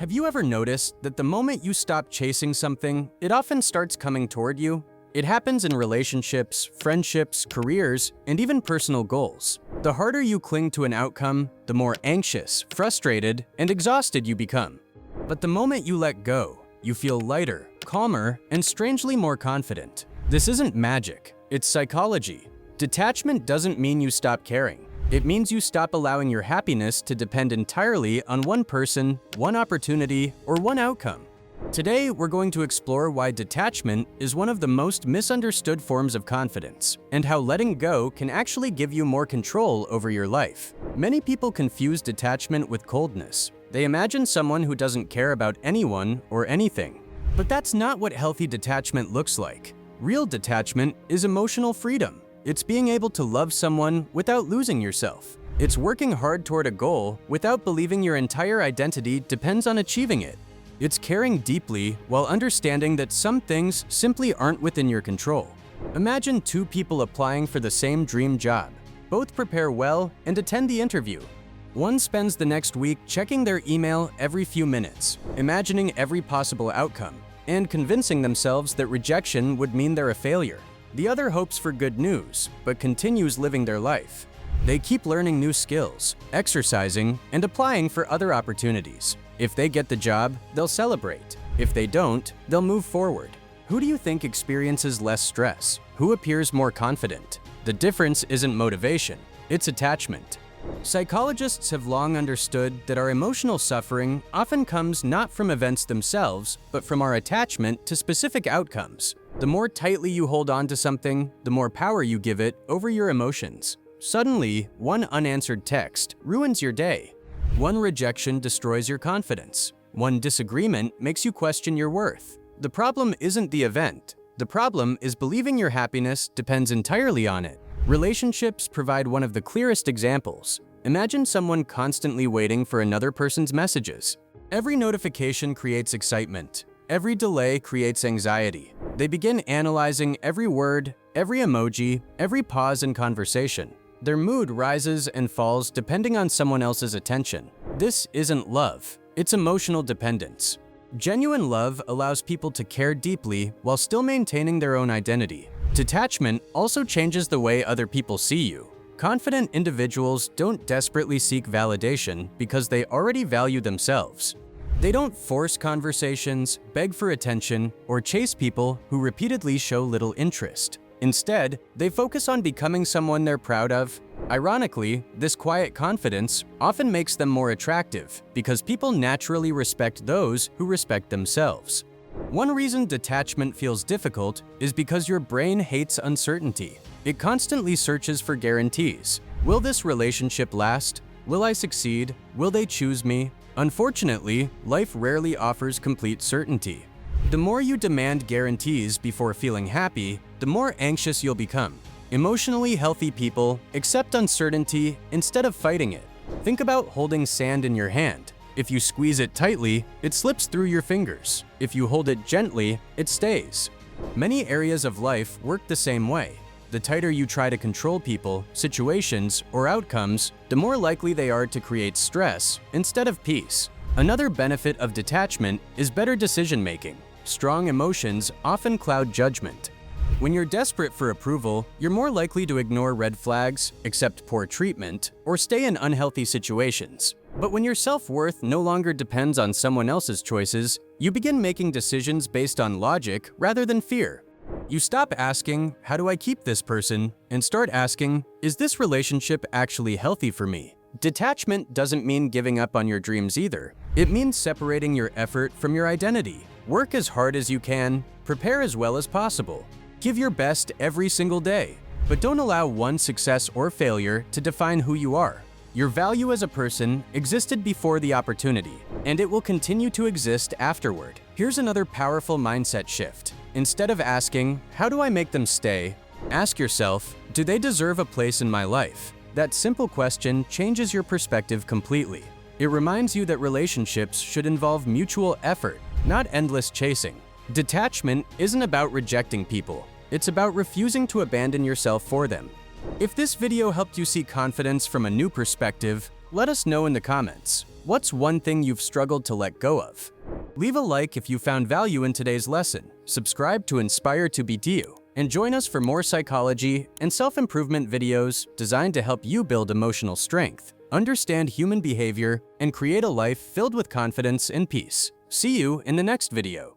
Have you ever noticed that the moment you stop chasing something, it often starts coming toward you? It happens in relationships, friendships, careers, and even personal goals. The harder you cling to an outcome, the more anxious, frustrated, and exhausted you become. But the moment you let go, you feel lighter, calmer, and strangely more confident. This isn't magic, it's psychology. Detachment doesn't mean you stop caring. It means you stop allowing your happiness to depend entirely on one person, one opportunity, or one outcome. Today, we're going to explore why detachment is one of the most misunderstood forms of confidence, and how letting go can actually give you more control over your life. Many people confuse detachment with coldness. They imagine someone who doesn't care about anyone or anything. But that's not what healthy detachment looks like. Real detachment is emotional freedom. It's being able to love someone without losing yourself. It's working hard toward a goal without believing your entire identity depends on achieving it. It's caring deeply while understanding that some things simply aren't within your control. Imagine two people applying for the same dream job. Both prepare well and attend the interview. One spends the next week checking their email every few minutes, imagining every possible outcome, and convincing themselves that rejection would mean they're a failure. The other hopes for good news, but continues living their life. They keep learning new skills, exercising, and applying for other opportunities. If they get the job, they'll celebrate. If they don't, they'll move forward. Who do you think experiences less stress? Who appears more confident? The difference isn't motivation, it's attachment. Psychologists have long understood that our emotional suffering often comes not from events themselves, but from our attachment to specific outcomes. The more tightly you hold on to something, the more power you give it over your emotions. Suddenly, one unanswered text ruins your day. One rejection destroys your confidence. One disagreement makes you question your worth. The problem isn't the event. The problem is believing your happiness depends entirely on it. Relationships provide one of the clearest examples. Imagine someone constantly waiting for another person's messages. Every notification creates excitement. Every delay creates anxiety. They begin analyzing every word, every emoji, every pause in conversation. Their mood rises and falls depending on someone else's attention. This isn't love, it's emotional dependence. Genuine love allows people to care deeply while still maintaining their own identity. Detachment also changes the way other people see you. Confident individuals don't desperately seek validation because they already value themselves. They don't force conversations, beg for attention, or chase people who repeatedly show little interest. Instead, they focus on becoming someone they're proud of. Ironically, this quiet confidence often makes them more attractive because people naturally respect those who respect themselves. One reason detachment feels difficult is because your brain hates uncertainty. It constantly searches for guarantees. Will this relationship last? Will I succeed? Will they choose me? Unfortunately, life rarely offers complete certainty. The more you demand guarantees before feeling happy, the more anxious you'll become. Emotionally healthy people accept uncertainty instead of fighting it. Think about holding sand in your hand. If you squeeze it tightly, it slips through your fingers. If you hold it gently, it stays. Many areas of life work the same way. The tighter you try to control people, situations, or outcomes, the more likely they are to create stress instead of peace. Another benefit of detachment is better decision-making. Strong emotions often cloud judgment. When you're desperate for approval, you're more likely to ignore red flags, accept poor treatment, or stay in unhealthy situations. But when your self-worth no longer depends on someone else's choices, you begin making decisions based on logic rather than fear. You stop asking, "How do I keep this person?" and start asking, "Is this relationship actually healthy for me?" Detachment doesn't mean giving up on your dreams either. It means separating your effort from your identity. Work as hard as you can, prepare as well as possible. Give your best every single day, but don't allow one success or failure to define who you are. Your value as a person existed before the opportunity, and it will continue to exist afterward. Here's another powerful mindset shift. Instead of asking, "How do I make them stay?" ask yourself, "Do they deserve a place in my life?" That simple question changes your perspective completely. It reminds you that relationships should involve mutual effort, not endless chasing. Detachment isn't about rejecting people. It's about refusing to abandon yourself for them. If this video helped you see confidence from a new perspective, let us know in the comments. What's one thing you've struggled to let go of? Leave a like if you found value in today's lesson, subscribe to Inspire to Be You, and join us for more psychology and self-improvement videos designed to help you build emotional strength, understand human behavior, and create a life filled with confidence and peace. See you in the next video.